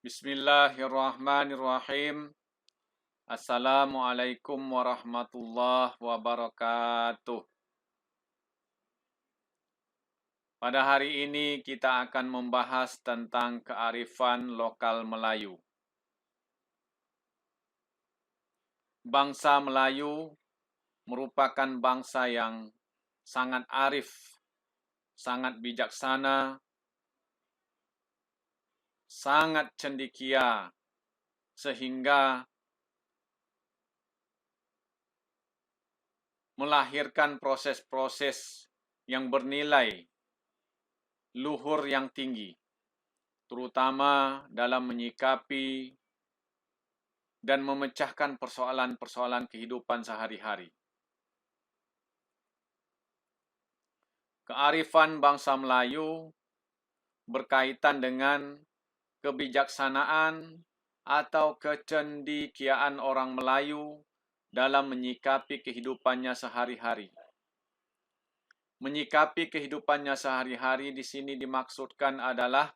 Bismillahirrahmanirrahim. Assalamualaikum warahmatullahi wabarakatuh. Pada hari ini kita akan membahas tentang kearifan lokal Melayu. Bangsa Melayu merupakan bangsa yang sangat arif, sangat bijaksana, sangat cendekia, sehingga melahirkan proses-proses yang bernilai luhur yang tinggi, terutama dalam menyikapi dan memecahkan persoalan-persoalan kehidupan sehari-hari. Kearifan bangsa Melayu berkaitan dengan kebijaksanaan atau kecendekiaan orang Melayu dalam menyikapi kehidupannya sehari-hari. Menyikapi kehidupannya sehari-hari di sini dimaksudkan adalah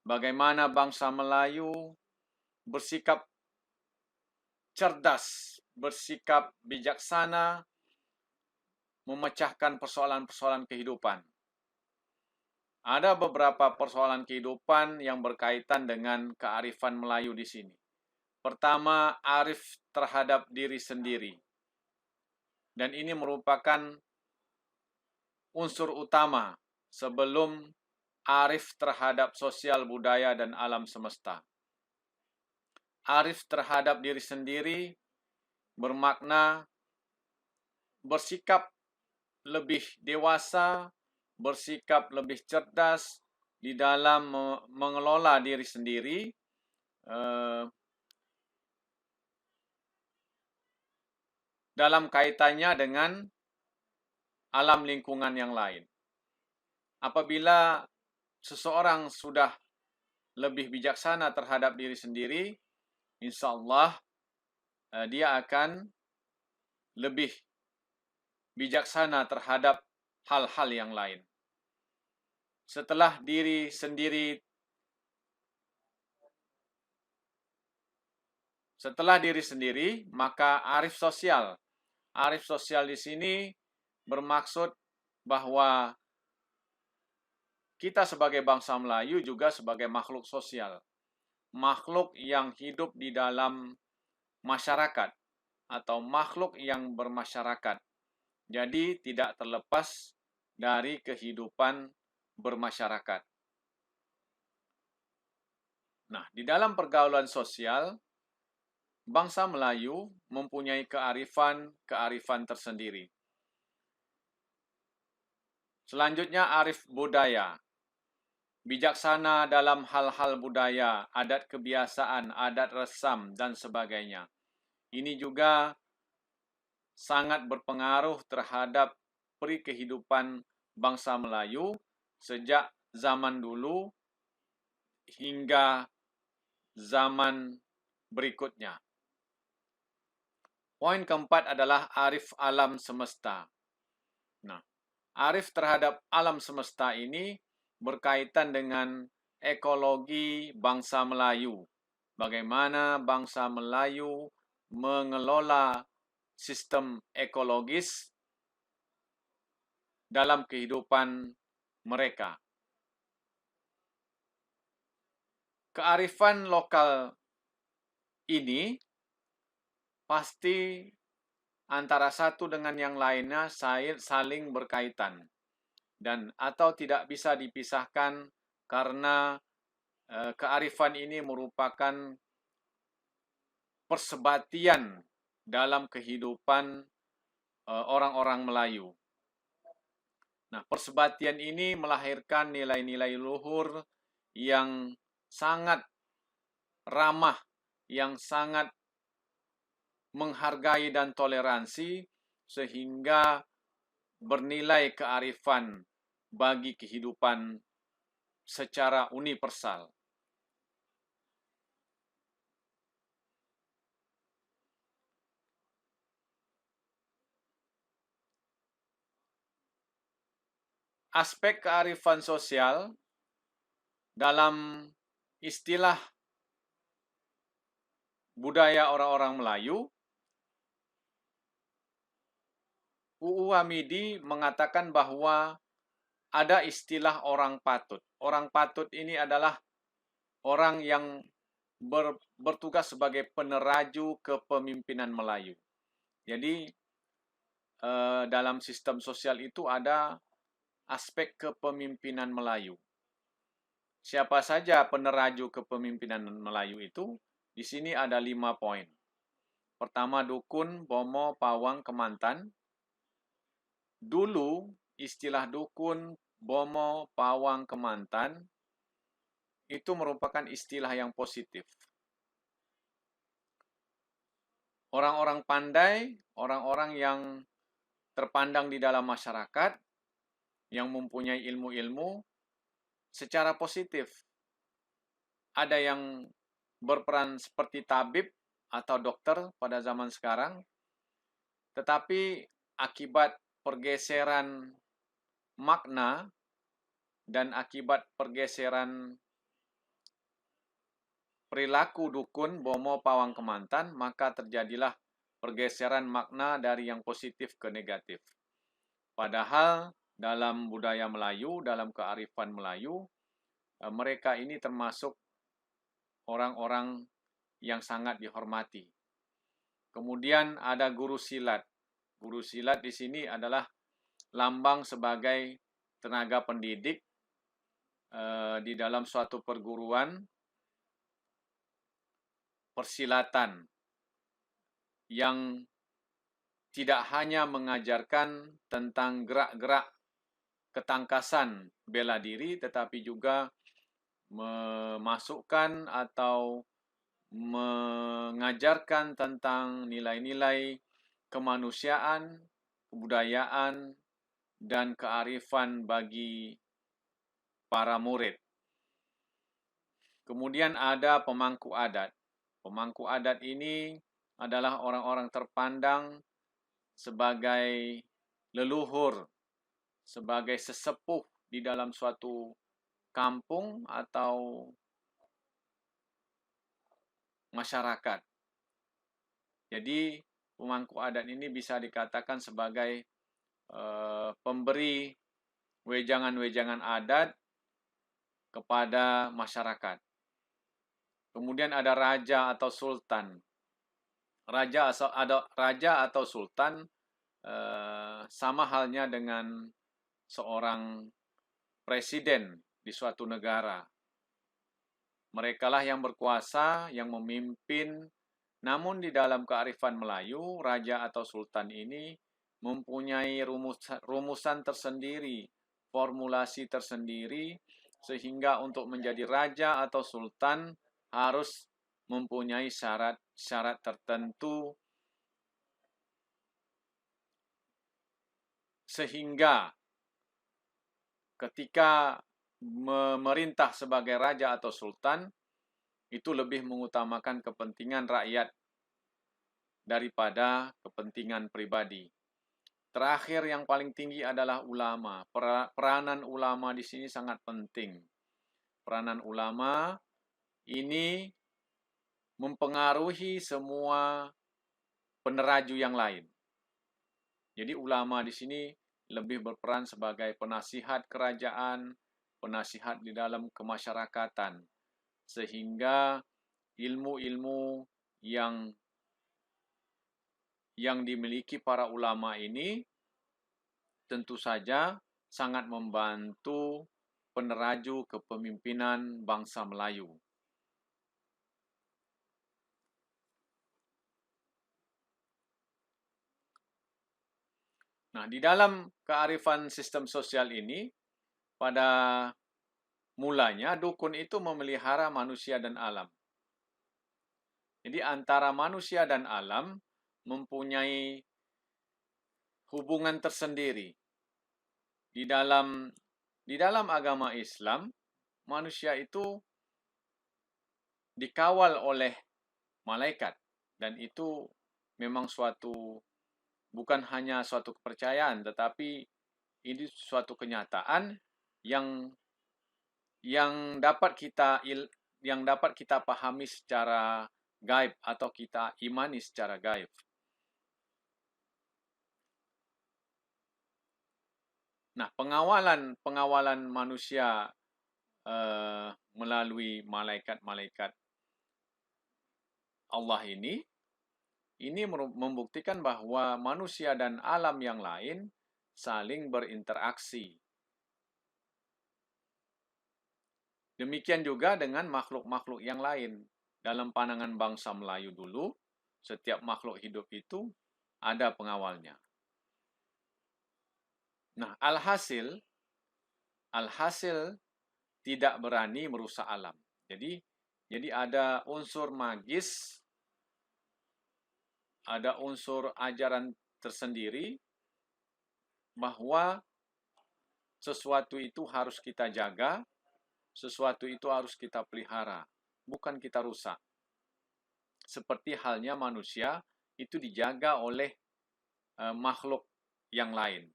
bagaimana bangsa Melayu bersikap cerdas, bersikap bijaksana, memecahkan persoalan-persoalan kehidupan. Ada beberapa persoalan kehidupan yang berkaitan dengan kearifan Melayu di sini. Pertama, arif terhadap diri sendiri. Dan ini merupakan unsur utama sebelum arif terhadap sosial budaya dan alam semesta. Arif terhadap diri sendiri bermakna bersikap lebih dewasa, bersikap lebih cerdas di dalam mengelola diri sendiri, dalam kaitannya dengan alam lingkungan yang lain. Apabila seseorang sudah lebih bijaksana terhadap diri sendiri, insya Allah dia akan lebih bijaksana terhadap hal-hal yang lain. Setelah diri sendiri, maka arif sosial. Arif sosial di sini bermaksud bahwa kita sebagai bangsa Melayu juga sebagai makhluk sosial. Makhluk yang hidup di dalam masyarakat atau makhluk yang bermasyarakat. Jadi tidak terlepas dari kehidupan bermasyarakat. Nah, di dalam pergaulan sosial, bangsa Melayu mempunyai kearifan tersendiri. Selanjutnya, arif budaya. Bijaksana dalam hal-hal budaya, adat kebiasaan, adat resam, dan sebagainya. Ini juga sangat berpengaruh terhadap peri kehidupan bangsa Melayu sejak zaman dulu hingga zaman berikutnya. Poin keempat adalah arif alam semesta. Nah, arif terhadap alam semesta ini berkaitan dengan ekologi bangsa Melayu. Bagaimana bangsa Melayu mengelola sistem ekologis dalam kehidupan mereka. Kearifan lokal ini pasti antara satu dengan yang lainnya saling berkaitan dan atau tidak bisa dipisahkan karena kearifan ini merupakan persebatian dalam kehidupan orang-orang Melayu. Nah, persebatian ini melahirkan nilai-nilai luhur yang sangat ramah, yang sangat menghargai dan toleransi, sehingga bernilai kearifan bagi kehidupan secara universal. Aspek kearifan sosial dalam istilah budaya orang-orang Melayu, UU Hamidi mengatakan bahwa ada istilah orang patut. Orang patut ini adalah orang yang bertugas sebagai peneraju kepemimpinan Melayu. Jadi dalam sistem sosial itu ada aspek kepemimpinan Melayu. Siapa saja peneraju kepemimpinan Melayu itu? Di sini ada 5 poin. Pertama, dukun, bomo, pawang, kemantan. Dulu istilah dukun, bomo, pawang, kemantan itu merupakan istilah yang positif. Orang-orang pandai, orang-orang yang terpandang di dalam masyarakat, yang mempunyai ilmu-ilmu secara positif. Ada yang berperan seperti tabib atau dokter pada zaman sekarang, tetapi akibat pergeseran makna dan akibat pergeseran perilaku dukun, bomo, pawang, kemantan, maka terjadilah pergeseran makna dari yang positif ke negatif. Padahal dalam budaya Melayu, dalam kearifan Melayu, mereka ini termasuk orang-orang yang sangat dihormati. Kemudian ada guru silat. Guru silat di sini adalah lambang sebagai tenaga pendidik di dalam suatu perguruan persilatan yang tidak hanya mengajarkan tentang gerak-gerak ketangkasan bela diri, tetapi juga memasukkan atau mengajarkan tentang nilai-nilai kemanusiaan, kebudayaan, dan kearifan bagi para murid. Kemudian ada pemangku adat. Pemangku adat ini adalah orang-orang terpandang sebagai leluhur, sebagai sesepuh di dalam suatu kampung atau masyarakat. Jadi pemangku adat ini bisa dikatakan sebagai pemberi wejangan-wejangan adat kepada masyarakat. Kemudian ada raja atau sultan. Raja atau sultan sama halnya dengan seorang presiden di suatu negara. Merekalah yang berkuasa, yang memimpin. Namun di dalam kearifan Melayu, raja atau sultan ini mempunyai rumusan tersendiri, formulasi tersendiri, sehingga untuk menjadi raja atau sultan harus mempunyai syarat-syarat tertentu, sehingga ketika memerintah sebagai raja atau sultan, itu lebih mengutamakan kepentingan rakyat daripada kepentingan pribadi. Terakhir yang paling tinggi adalah ulama. Peranan ulama di sini sangat penting. Peranan ulama ini mempengaruhi semua peneraju yang lain. Jadi ulama di sini lebih berperan sebagai penasihat kerajaan, penasihat di dalam kemasyarakatan, sehingga ilmu-ilmu yang dimiliki para ulama ini tentu saja sangat membantu peneraju kepemimpinan bangsa Melayu. Nah, di dalam kearifan sistem sosial ini, pada mulanya dukun itu memelihara manusia dan alam. Jadi antara manusia dan alam mempunyai hubungan tersendiri. Di dalam agama Islam, manusia itu dikawal oleh malaikat, dan itu memang bukan hanya suatu kepercayaan, tetapi ini suatu kenyataan yang dapat kita pahami secara gaib atau kita imani secara gaib. Nah, pengawalan manusia melalui malaikat-malaikat Allah ini membuktikan bahwa manusia dan alam yang lain saling berinteraksi. Demikian juga dengan makhluk-makhluk yang lain. Dalam pandangan bangsa Melayu dulu, setiap makhluk hidup itu ada pengawalnya. Nah, alhasil tidak berani merusak alam. Jadi ada unsur magis, ada unsur ajaran tersendiri bahwa sesuatu itu harus kita jaga, sesuatu itu harus kita pelihara, bukan kita rusak. Seperti halnya manusia itu dijaga oleh makhluk yang lain.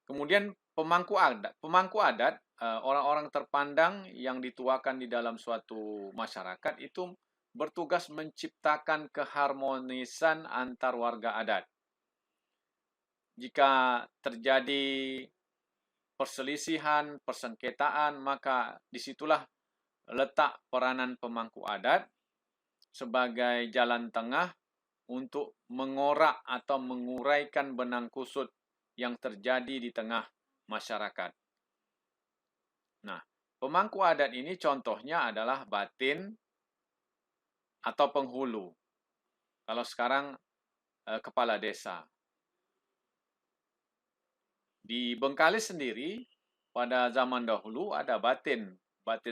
Kemudian pemangku adat, orang-orang terpandang yang dituakan di dalam suatu masyarakat itu bertugas menciptakan keharmonisan antar warga adat. Jika terjadi perselisihan, persengketaan, maka disitulah letak peranan pemangku adat sebagai jalan tengah untuk mengorak atau menguraikan benang kusut yang terjadi di tengah masyarakat. Nah, pemangku adat ini contohnya adalah batin atau penghulu. Kalau sekarang kepala desa. Di Bengkalis sendiri pada zaman dahulu ada batin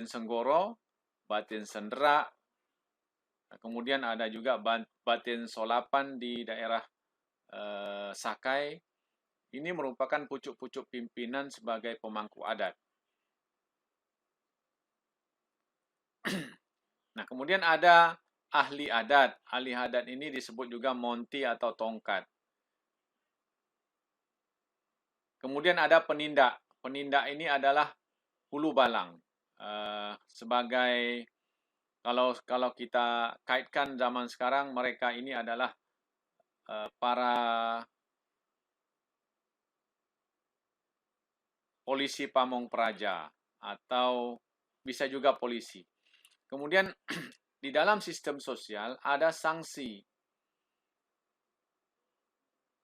Senggoro, batin Sendera, kemudian ada juga batin Solapan di daerah Sakai. Ini merupakan pucuk-pucuk pimpinan sebagai pemangku adat. Nah, kemudian ada ahli adat. Ahli adat ini disebut juga monti atau tongkat. Kemudian ada penindak. Penindak ini adalah hulu balang. Sebagai kalau kita kaitkan zaman sekarang, mereka ini adalah para polisi pamong praja atau bisa juga polisi. Kemudian di dalam sistem sosial ada sanksi.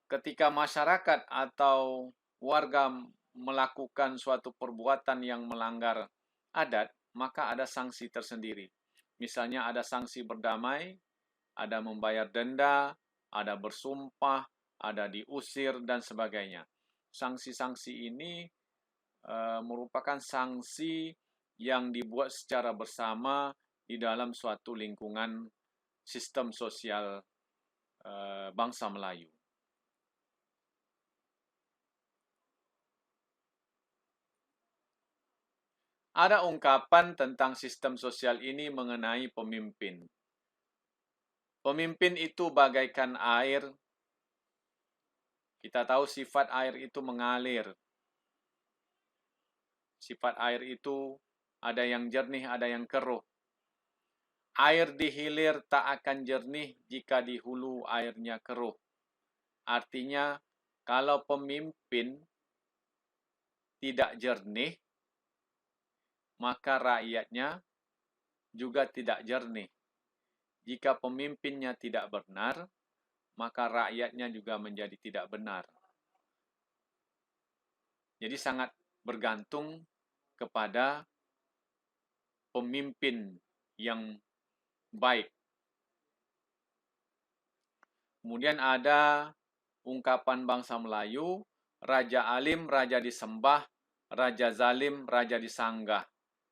Ketika masyarakat atau warga melakukan suatu perbuatan yang melanggar adat, maka ada sanksi tersendiri. Misalnya ada sanksi berdamai, ada membayar denda, ada bersumpah, ada diusir, dan sebagainya. Sanksi-sanksi ini merupakan sanksi yang dibuat secara bersama di dalam suatu lingkungan sistem sosial bangsa Melayu. Ada ungkapan tentang sistem sosial ini mengenai pemimpin. Pemimpin itu bagaikan air. Kita tahu sifat air itu mengalir. Sifat air itu ada yang jernih, ada yang keruh. Air di hilir tak akan jernih jika di hulu airnya keruh. Artinya, kalau pemimpin tidak jernih, maka rakyatnya juga tidak jernih. Jika pemimpinnya tidak benar, maka rakyatnya juga menjadi tidak benar. Jadi sangat bergantung kepada pemimpin yang baik. Kemudian ada ungkapan bangsa Melayu, Raja Alim, Raja disembah, Raja Zalim, Raja disanggah.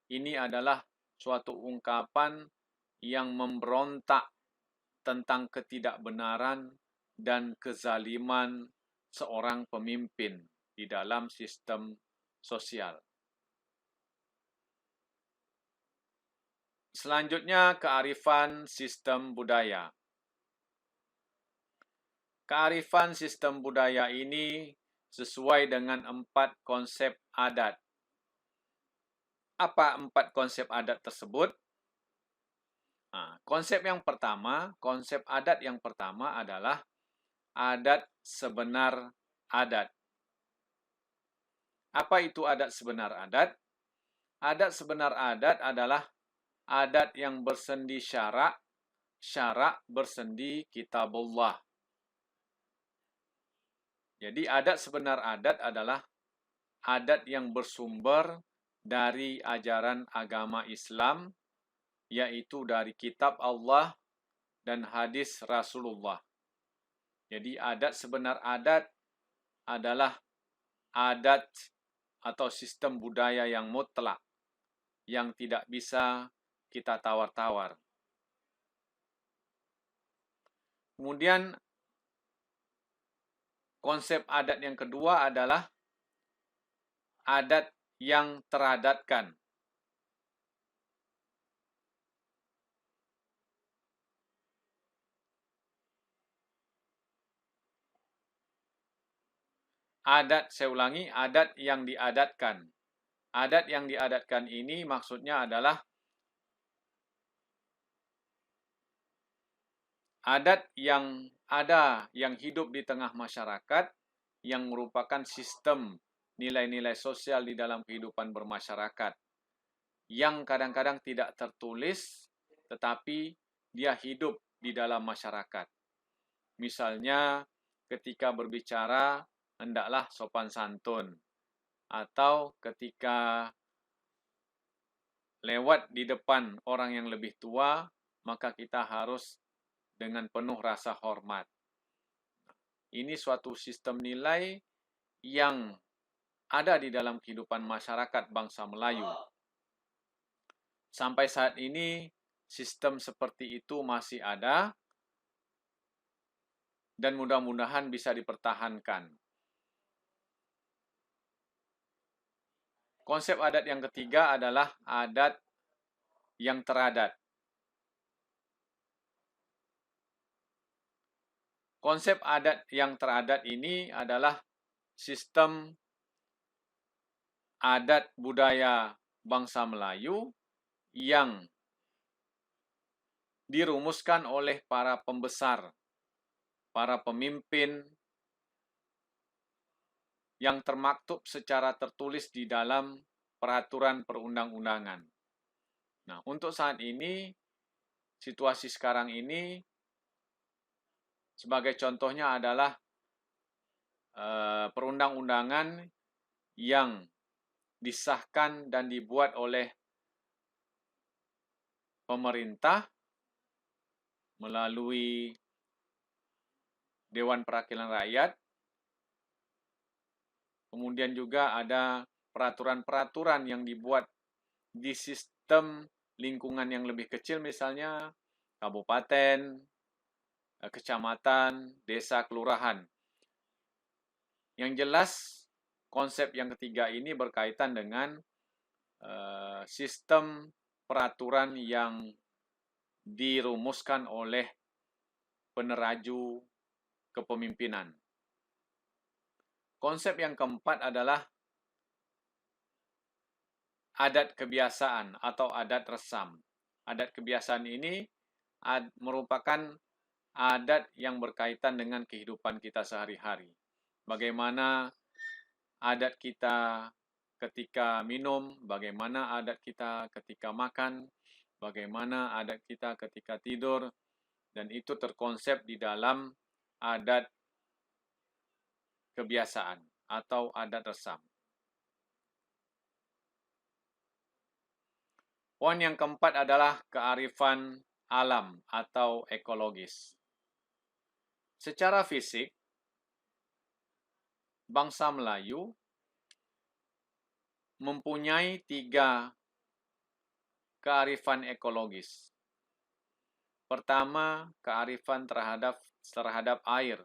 Ini adalah suatu ungkapan yang memberontak tentang ketidakbenaran dan kezaliman seorang pemimpin di dalam sistem sosial. Selanjutnya, kearifan sistem budaya. Kearifan sistem budaya ini sesuai dengan 4 konsep adat. Apa 4 konsep adat tersebut? Nah, konsep adat yang pertama adalah adat sebenar adat. Apa itu adat sebenar adat? Adat sebenar adat adalah adat yang bersendi syarak bersendi kitabullah. Jadi adat sebenar adat adalah adat yang bersumber dari ajaran agama Islam, yaitu dari kitab Allah dan hadis Rasulullah. Jadi adat sebenar adat adalah adat atau sistem budaya yang mutlak, yang tidak bisa kita tawar-tawar. Kemudian konsep adat yang kedua adalah adat yang teradatkan. Adat yang diadatkan. Adat yang diadatkan ini maksudnya adalah adat yang ada, yang hidup di tengah masyarakat, yang merupakan sistem nilai-nilai sosial di dalam kehidupan bermasyarakat, yang kadang-kadang tidak tertulis, tetapi dia hidup di dalam masyarakat. Misalnya, ketika berbicara, hendaklah sopan santun, atau ketika lewat di depan orang yang lebih tua, maka kita harus dengan penuh rasa hormat. Ini suatu sistem nilai yang ada di dalam kehidupan masyarakat bangsa Melayu. Sampai saat ini, sistem seperti itu masih ada, dan mudah-mudahan bisa dipertahankan. Konsep adat yang ketiga adalah adat yang teradat. Konsep adat yang teradat ini adalah sistem adat budaya bangsa Melayu yang dirumuskan oleh para pembesar, para pemimpin, yang termaktub secara tertulis di dalam peraturan perundang-undangan. Nah, untuk saat ini, situasi sekarang ini, sebagai contohnya adalah perundang-undangan yang disahkan dan dibuat oleh pemerintah melalui Dewan Perwakilan Rakyat. Kemudian juga ada peraturan-peraturan yang dibuat di sistem lingkungan yang lebih kecil, misalnya kabupaten, kecamatan, desa, kelurahan. Yang jelas, konsep yang ketiga ini berkaitan dengan sistem peraturan yang dirumuskan oleh peneraju kepemimpinan. Konsep yang keempat adalah adat kebiasaan atau adat resam. Adat kebiasaan ini merupakan adat yang berkaitan dengan kehidupan kita sehari-hari. Bagaimana adat kita ketika minum, bagaimana adat kita ketika makan, bagaimana adat kita ketika tidur, dan itu terkonsep di dalam adat kebiasaan atau adat resam. Poin yang keempat adalah kearifan alam atau ekologis. Secara fisik, bangsa Melayu mempunyai 3 kearifan ekologis. Pertama, kearifan terhadap air.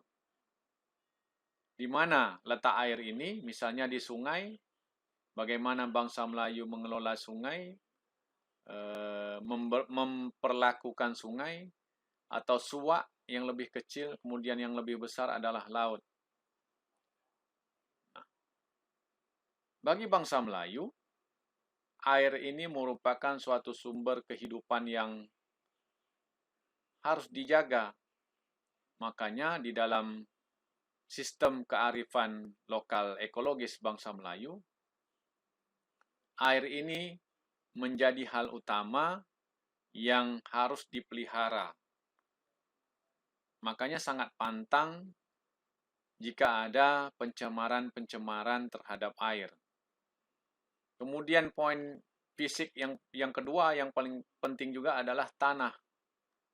Di mana letak air ini? Misalnya di sungai, bagaimana bangsa Melayu mengelola sungai, memperlakukan sungai, atau suak yang lebih kecil, kemudian yang lebih besar adalah laut. Nah, bagi bangsa Melayu, air ini merupakan suatu sumber kehidupan yang harus dijaga. Makanya di dalam sistem kearifan lokal ekologis bangsa Melayu, air ini menjadi hal utama yang harus dipelihara. Makanya sangat pantang jika ada pencemaran-pencemaran terhadap air. Kemudian poin fisik yang kedua yang paling penting juga adalah tanah.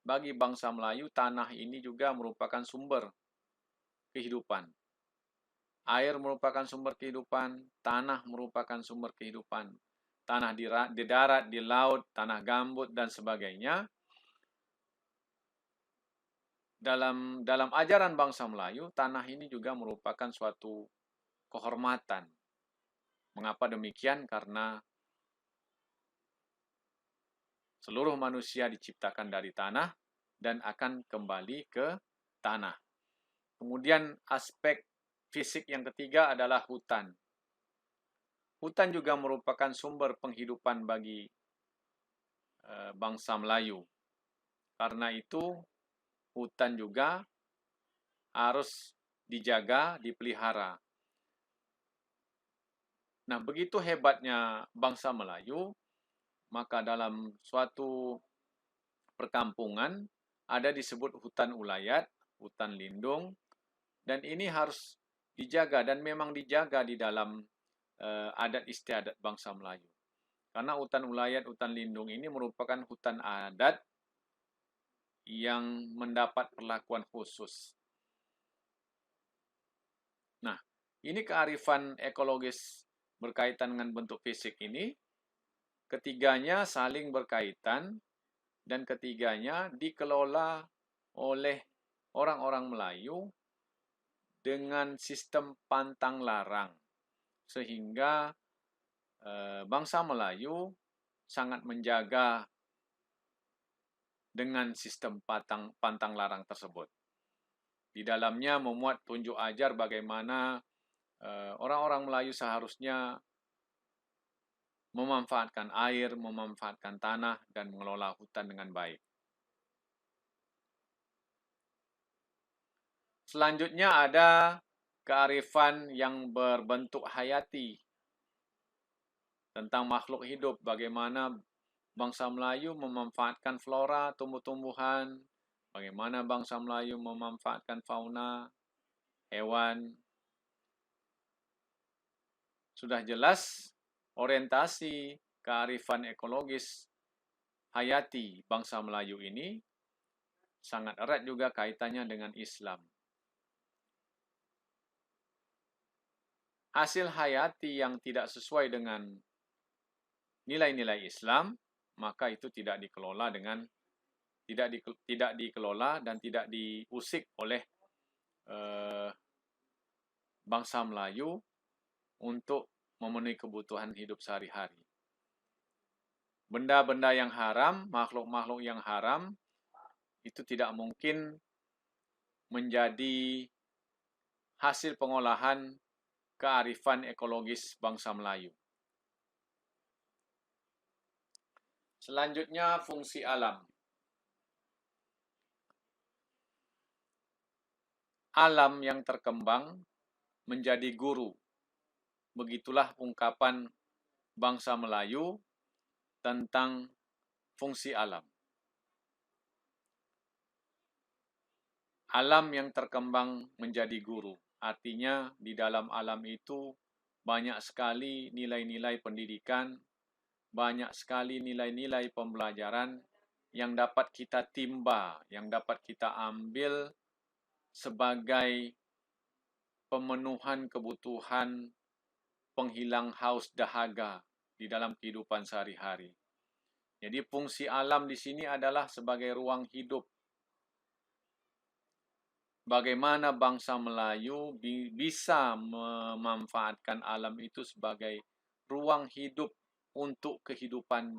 Bagi bangsa Melayu, tanah ini juga merupakan sumber kehidupan. Air merupakan sumber kehidupan, tanah merupakan sumber kehidupan. Tanah di darat, di laut, tanah gambut, dan sebagainya. Dalam ajaran bangsa Melayu, tanah ini juga merupakan suatu kehormatan. Mengapa demikian? Karena seluruh manusia diciptakan dari tanah dan akan kembali ke tanah. Kemudian aspek fisik yang ketiga adalah hutan. Hutan juga merupakan sumber penghidupan bagi bangsa Melayu. Karena itu, hutan juga harus dijaga, dipelihara. Nah, begitu hebatnya bangsa Melayu, maka dalam suatu perkampungan ada disebut hutan ulayat, hutan lindung, dan ini harus dijaga dan memang dijaga di dalam adat istiadat bangsa Melayu. Karena hutan ulayat, hutan lindung ini merupakan hutan adat yang mendapat perlakuan khusus. Nah, ini kearifan ekologis berkaitan dengan bentuk fisik ini, ketiganya saling berkaitan dan ketiganya dikelola oleh orang-orang Melayu dengan sistem pantang larang. Sehingga bangsa Melayu sangat menjaga dengan sistem pantang larang tersebut. Di dalamnya memuat tunjuk ajar bagaimana orang-orang Melayu seharusnya memanfaatkan air, memanfaatkan tanah, dan mengelola hutan dengan baik. Selanjutnya ada kearifan yang berbentuk hayati tentang makhluk hidup, bagaimana bangsa Melayu memanfaatkan flora, tumbuh-tumbuhan, bagaimana bangsa Melayu memanfaatkan fauna, hewan. Sudah jelas orientasi kearifan ekologis hayati bangsa Melayu ini sangat erat juga kaitannya dengan Islam. Hasil hayati yang tidak sesuai dengan nilai-nilai Islam, maka itu tidak dikelola dan tidak diusik oleh bangsa Melayu untuk memenuhi kebutuhan hidup sehari-hari. Benda-benda yang haram, makhluk-makhluk yang haram, itu tidak mungkin menjadi hasil pengolahan kearifan ekologis bangsa Melayu. Selanjutnya, fungsi alam. Alam yang terkembang menjadi guru. Begitulah ungkapan bangsa Melayu tentang fungsi alam. Alam yang terkembang menjadi guru. Artinya di dalam alam itu banyak sekali nilai-nilai pendidikan, banyak sekali nilai-nilai pembelajaran yang dapat kita timba, yang dapat kita ambil sebagai pemenuhan kebutuhan penghilang haus dahaga di dalam kehidupan sehari-hari. Jadi fungsi alam di sini adalah sebagai ruang hidup. Bagaimana bangsa Melayu bisa memanfaatkan alam itu sebagai ruang hidup untuk kehidupan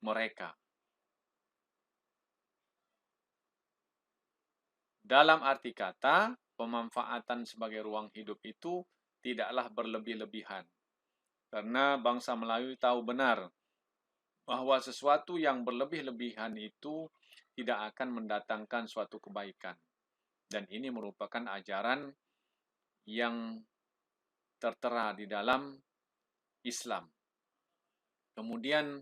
mereka. Dalam arti kata, pemanfaatan sebagai ruang hidup itu tidaklah berlebih-lebihan. Karena bangsa Melayu tahu benar bahwa sesuatu yang berlebih-lebihan itu tidak akan mendatangkan suatu kebaikan. Dan ini merupakan ajaran yang tertera di dalam Islam. Kemudian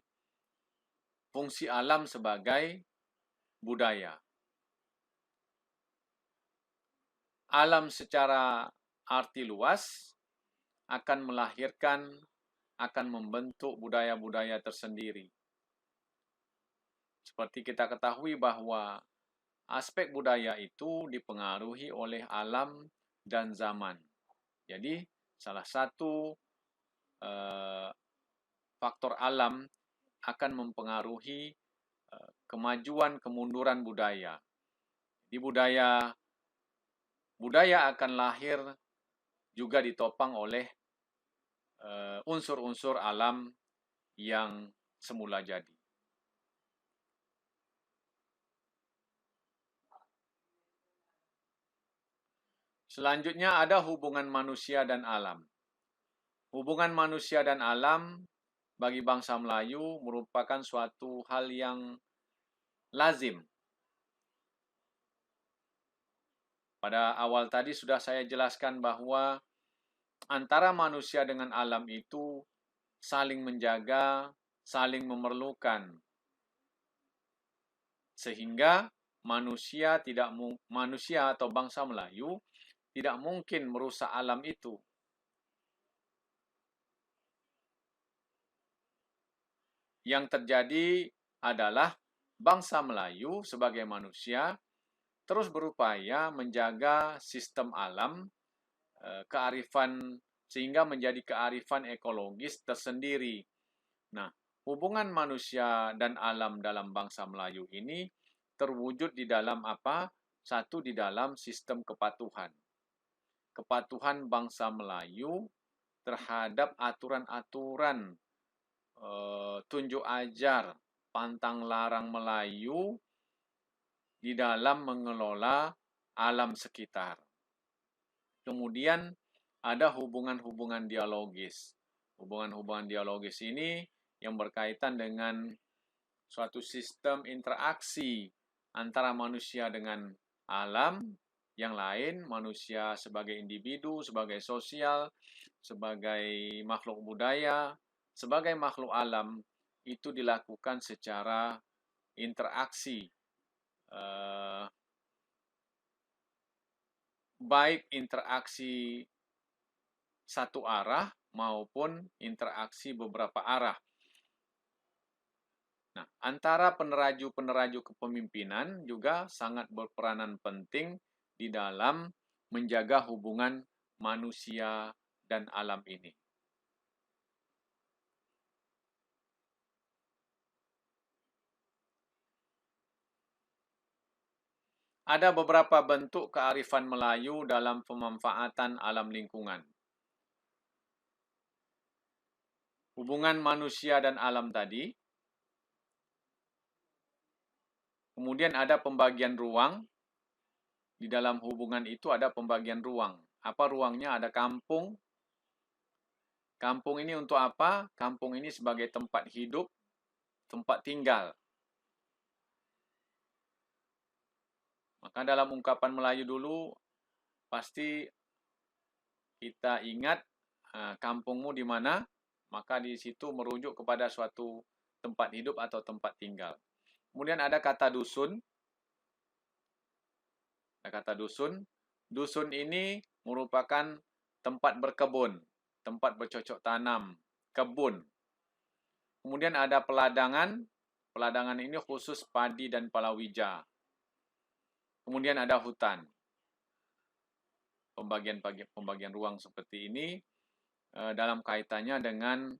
fungsi alam sebagai budaya. Alam secara arti luas akan melahirkan, akan membentuk budaya-budaya tersendiri. Seperti kita ketahui bahwa aspek budaya itu dipengaruhi oleh alam dan zaman. Jadi, salah satu faktor alam akan mempengaruhi kemajuan kemunduran budaya. Di budaya akan lahir juga ditopang oleh unsur-unsur alam yang semula jadi. Selanjutnya ada hubungan manusia dan alam. Hubungan manusia dan alam bagi bangsa Melayu merupakan suatu hal yang lazim. Pada awal tadi sudah saya jelaskan bahwa antara manusia dengan alam itu saling menjaga, saling memerlukan. Sehingga manusia atau bangsa Melayu tidak mungkin merusak alam itu. Yang terjadi adalah bangsa Melayu sebagai manusia terus berupaya menjaga sistem alam, kearifan, sehingga menjadi kearifan ekologis tersendiri. Nah, hubungan manusia dan alam dalam bangsa Melayu ini terwujud di dalam apa? Satu, di dalam sistem kepatuhan. Kepatuhan bangsa Melayu terhadap aturan-aturan tunjuk ajar, pantang larang Melayu di dalam mengelola alam sekitar. Kemudian ada hubungan-hubungan dialogis. Hubungan-hubungan dialogis ini yang berkaitan dengan suatu sistem interaksi antara manusia dengan alam yang lain, manusia sebagai individu, sebagai sosial, sebagai makhluk budaya, sebagai makhluk alam, itu dilakukan secara interaksi, baik interaksi satu arah maupun interaksi beberapa arah. Nah, antara peneraju-peneraju kepemimpinan juga sangat berperanan penting di dalam menjaga hubungan manusia dan alam ini. Ada beberapa bentuk kearifan Melayu dalam pemanfaatan alam lingkungan. Hubungan manusia dan alam tadi. Kemudian ada pembagian ruang. Di dalam hubungan itu ada pembagian ruang. Apa ruangnya? Ada kampung. Kampung ini untuk apa? Kampung ini sebagai tempat hidup, tempat tinggal. Maka dalam ungkapan Melayu dulu, pasti kita ingat kampungmu di mana, maka di situ merujuk kepada suatu tempat hidup atau tempat tinggal. Kemudian ada kata dusun. Kata dusun. Dusun ini merupakan tempat berkebun, tempat bercocok tanam, kebun. Kemudian ada peladangan. Peladangan ini khusus padi dan palawija. Kemudian ada hutan. Pembagian ruang seperti ini dalam kaitannya dengan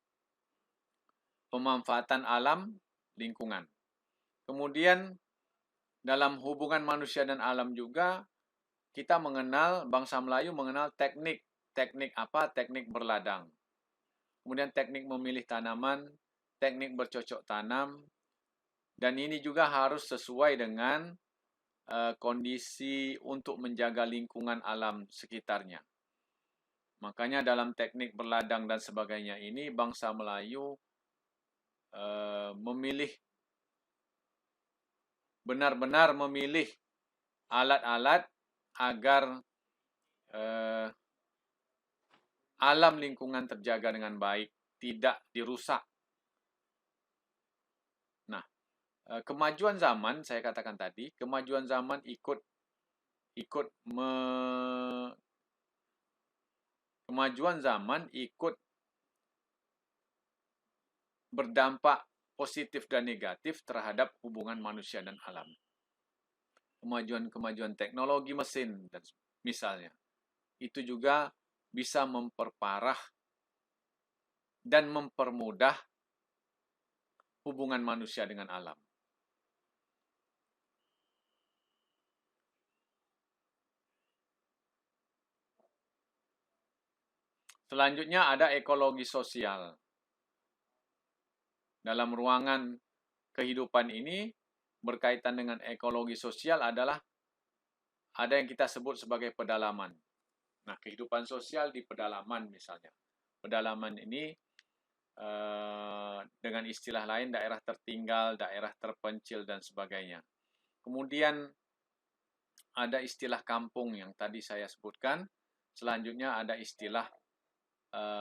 pemanfaatan alam lingkungan. Kemudian dalam hubungan manusia dan alam juga kita mengenal, bangsa Melayu mengenal teknik apa? Teknik berladang. Kemudian teknik memilih tanaman, teknik bercocok tanam, dan ini juga harus sesuai dengan kondisi untuk menjaga lingkungan alam sekitarnya. Makanya dalam teknik berladang dan sebagainya ini bangsa Melayu memilih, benar-benar memilih alat-alat agar alam lingkungan terjaga dengan baik, tidak dirusak. Nah, kemajuan zaman, saya katakan tadi, kemajuan zaman kemajuan zaman ikut berdampak positif dan negatif terhadap hubungan manusia dan alam. Kemajuan teknologi mesin dan misalnya, itu juga bisa memperparah dan mempermudah hubungan manusia dengan alam. Selanjutnya ada ekologi sosial. Dalam ruangan kehidupan ini berkaitan dengan ekologi sosial adalah ada yang kita sebut sebagai pedalaman. Nah, kehidupan sosial di pedalaman misalnya. Pedalaman ini dengan istilah lain daerah tertinggal, daerah terpencil dan sebagainya. Kemudian ada istilah kampung yang tadi saya sebutkan. Selanjutnya ada istilah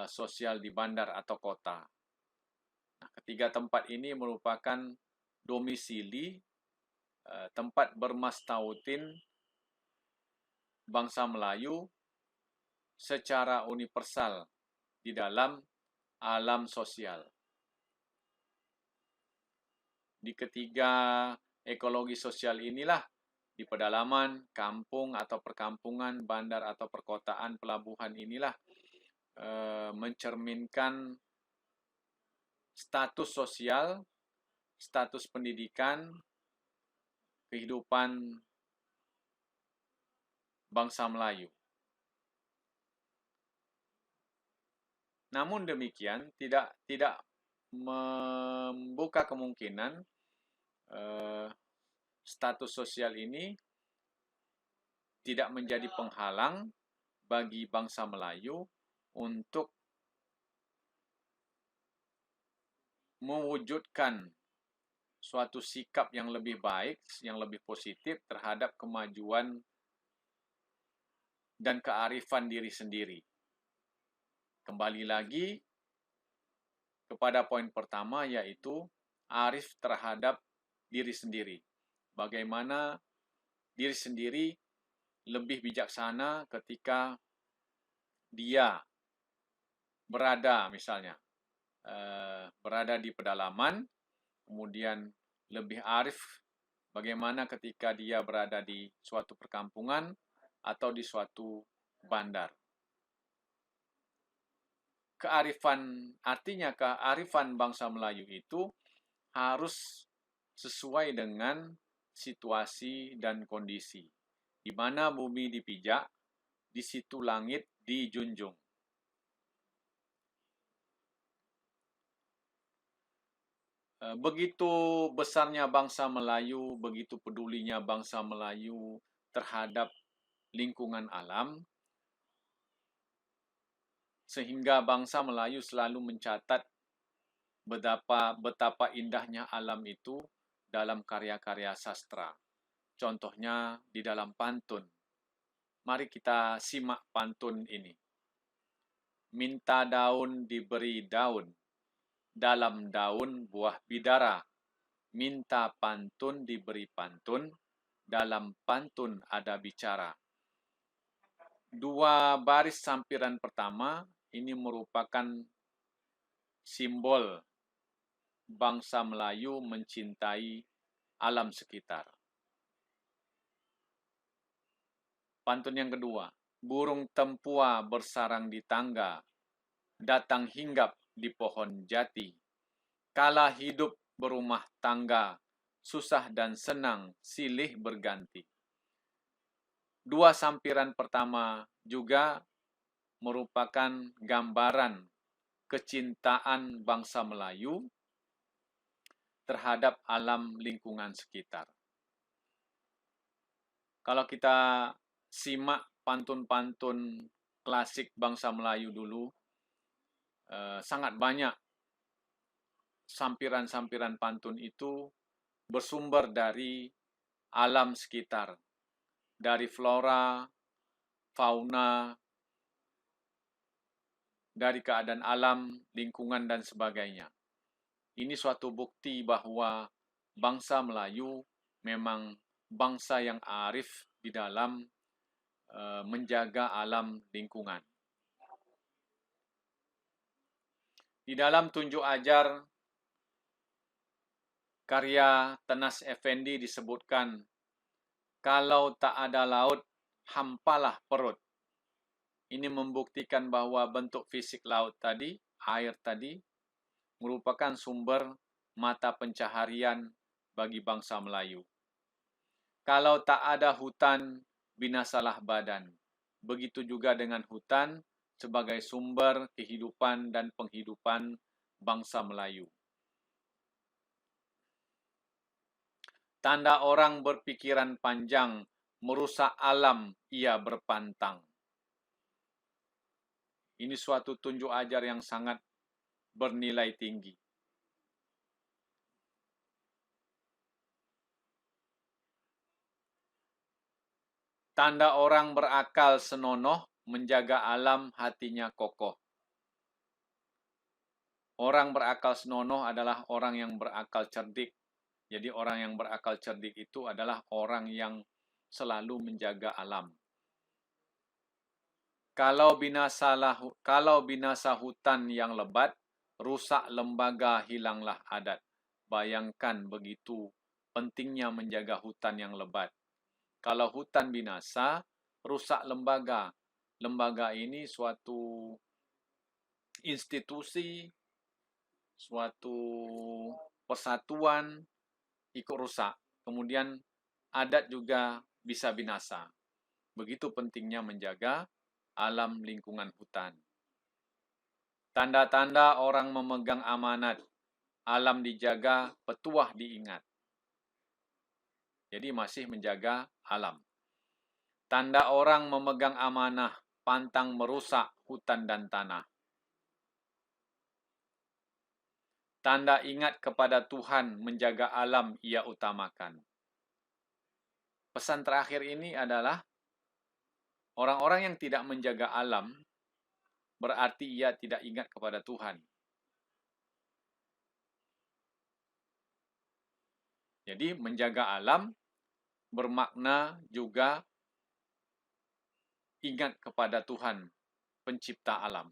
sosial di bandar atau kota. Nah, ketiga tempat ini merupakan domisili tempat bermastautin bangsa Melayu secara universal di dalam alam sosial. Di ketiga ekologi sosial inilah, di pedalaman, kampung atau perkampungan, bandar atau perkotaan, pelabuhan inilah mencerminkan status sosial, status pendidikan, kehidupan bangsa Melayu. Namun demikian, tidak membuka kemungkinan status sosial ini tidak menjadi penghalang bagi bangsa Melayu untuk mewujudkan suatu sikap yang lebih baik, yang lebih positif terhadap kemajuan dan kearifan diri sendiri. Kembali lagi kepada poin pertama, yaitu arif terhadap diri sendiri. Bagaimana diri sendiri lebih bijaksana ketika dia berada misalnya berada di pedalaman, kemudian lebih arif bagaimana ketika dia berada di suatu perkampungan atau di suatu bandar. Kearifan, artinya kearifan bangsa Melayu itu harus sesuai dengan situasi dan kondisi. Di mana bumi dipijak, di situ langit dijunjung. Begitu besarnya bangsa Melayu, begitu pedulinya bangsa Melayu terhadap lingkungan alam, sehingga bangsa Melayu selalu mencatat betapa indahnya alam itu dalam karya-karya sastra. Contohnya di dalam pantun. Mari kita simak pantun ini. Minta daun diberi daun, dalam daun buah bidara. Minta pantun diberi pantun, dalam pantun ada bicara. Dua baris sampiran pertama ini merupakan simbol bangsa Melayu mencintai alam sekitar. Pantun yang kedua, burung tempua bersarang di tangga, datang hinggap di pohon jati. Kala hidup berumah tangga, susah dan senang silih berganti. Dua sampiran pertama juga merupakan gambaran kecintaan bangsa Melayu terhadap alam lingkungan sekitar. Kalau kita simak pantun-pantun klasik bangsa Melayu dulu, sangat banyak sampiran-sampiran pantun itu bersumber dari alam sekitar, dari flora, fauna, dari keadaan alam, lingkungan, dan sebagainya. Ini suatu bukti bahwa bangsa Melayu memang bangsa yang arif di dalam menjaga alam lingkungan. Di dalam tunjuk ajar karya Tenas Effendi disebutkan, kalau tak ada laut, hampalah perut. Ini membuktikan bahwa bentuk fisik laut tadi, air tadi, merupakan sumber mata pencaharian bagi bangsa Melayu. Kalau tak ada hutan, binasalah badan. Begitu juga dengan hutan sebagai sumber kehidupan dan penghidupan bangsa Melayu. Tanda orang berpikiran panjang, merusak alam, ia berpantang. Ini suatu tunjuk ajar yang sangat bernilai tinggi. Tanda orang berakal senonoh, menjaga alam, hatinya kokoh. Orang berakal senonoh adalah orang yang berakal cerdik. Jadi orang yang berakal cerdik itu adalah orang yang selalu menjaga alam. Kalau binasa hutan yang lebat, rusak lembaga, hilanglah adat. Bayangkan begitu pentingnya menjaga hutan yang lebat. Kalau hutan binasa, rusak lembaga. Lembaga ini suatu institusi, suatu persatuan ikut rusak. Kemudian adat juga bisa binasa. Begitu pentingnya menjaga alam lingkungan hutan. Tanda-tanda orang memegang amanat, alam dijaga, petuah diingat. Jadi masih menjaga alam. Tanda orang memegang amanah, pantang merusak hutan dan tanah. Tanda ingat kepada Tuhan, menjaga alam ia utamakan. Pesan terakhir ini adalah orang-orang yang tidak menjaga alam berarti ia tidak ingat kepada Tuhan. Jadi menjaga alam bermakna juga ingat kepada Tuhan, pencipta alam.